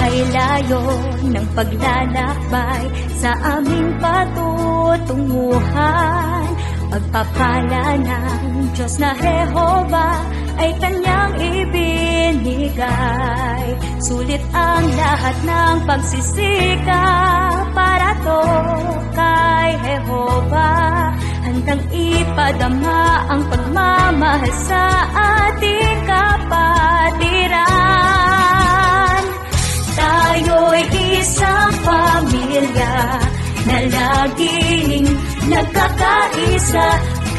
ay layo ng paglalakbay sa aming patutunguhan. Pagpapala ng Diyos na Jehova ay Kanyang ibinigay. Sulit ang lahat ng pagsisikap para to kay Jehova. Handang ipadama ang pagmamahal sa ating kapatiran. Tayo'y isang pamilya na laging nagkakaisa.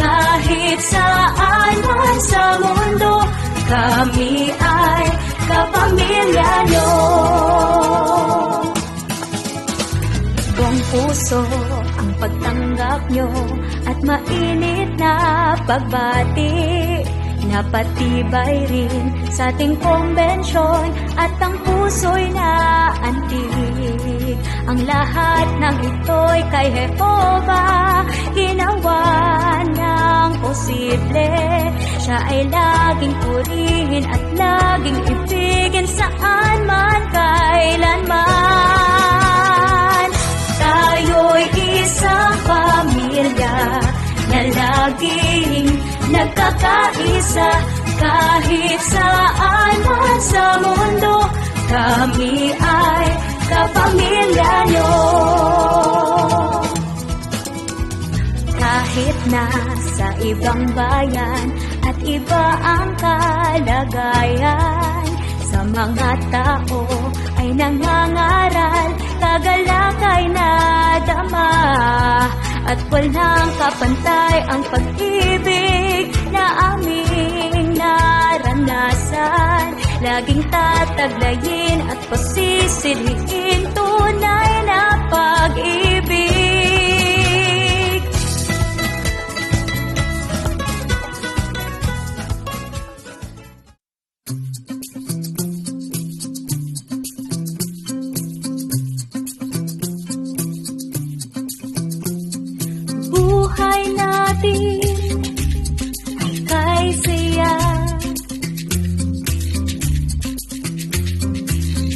Kahit saan man sa mundo, kami ay kapamilya nyo. Buong puso ang pagtanggap nyo at mainit na pagbati. Napatibay rin sa ating kumbensyon at ang puso'y naantig. Ang lahat ng ito'y kay Jehova ginawa ng posible. Siya ay laging purihin at laging ibigin saan man, kailanman. Tayo'y isang pamilya na laging nagkakaisa. Kahit saan man sa mundo, kami ay kapamilya nyo. Kahit na sa ibang bayan at iba ang kalagayan, sa mga tao ay nangangaral, kagalak ay nadama. At walang kapantay ang pag-ibig na aming naranasan. Laging tataglayin at pasisiliin tunay na pag-ibig. Buhay natin ay kay saya.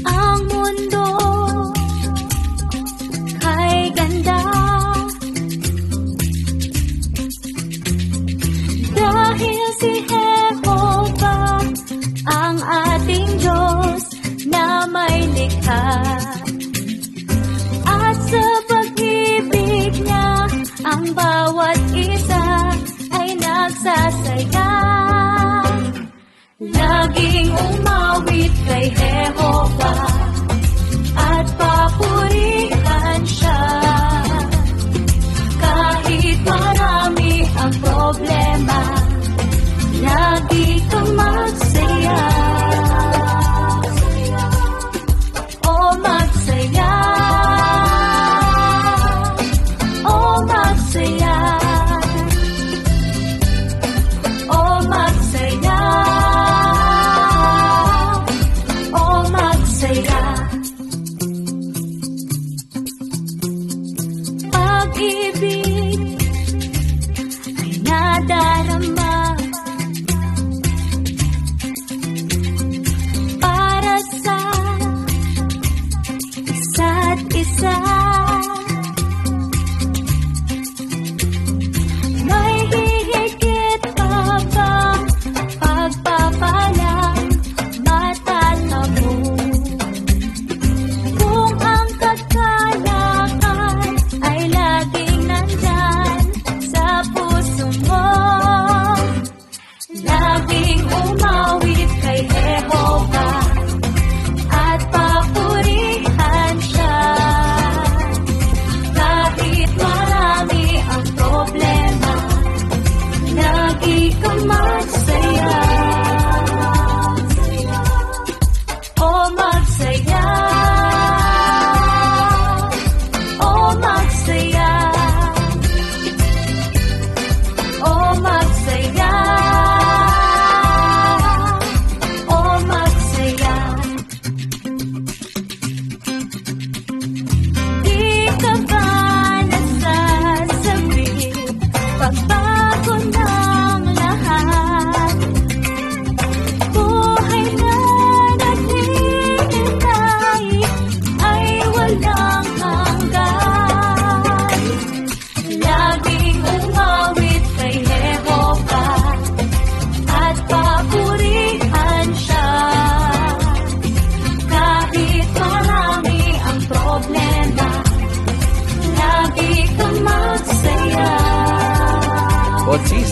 Ang mundo ay ganda dahil si Jehova ang ating Diyos na may likha. At sa pag-ibig niya ang bawat isa ay nagsasaya. Laging umawit kay Jehova at papurihan siya. Kahit marami ang problema, lagi kang magsaya. O magsaya, o magsaya, o magsaya, o magsaya. Pag-ibig ay nadarama para sa isa't isa. May hihigit pa bang pagpapalang matatamo? Kung ang kagalakan ay laging nandyan sa puso mo, laging umawit kay Jehova at papurihan siya.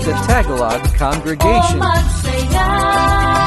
the Tagalog O congregation. magsaya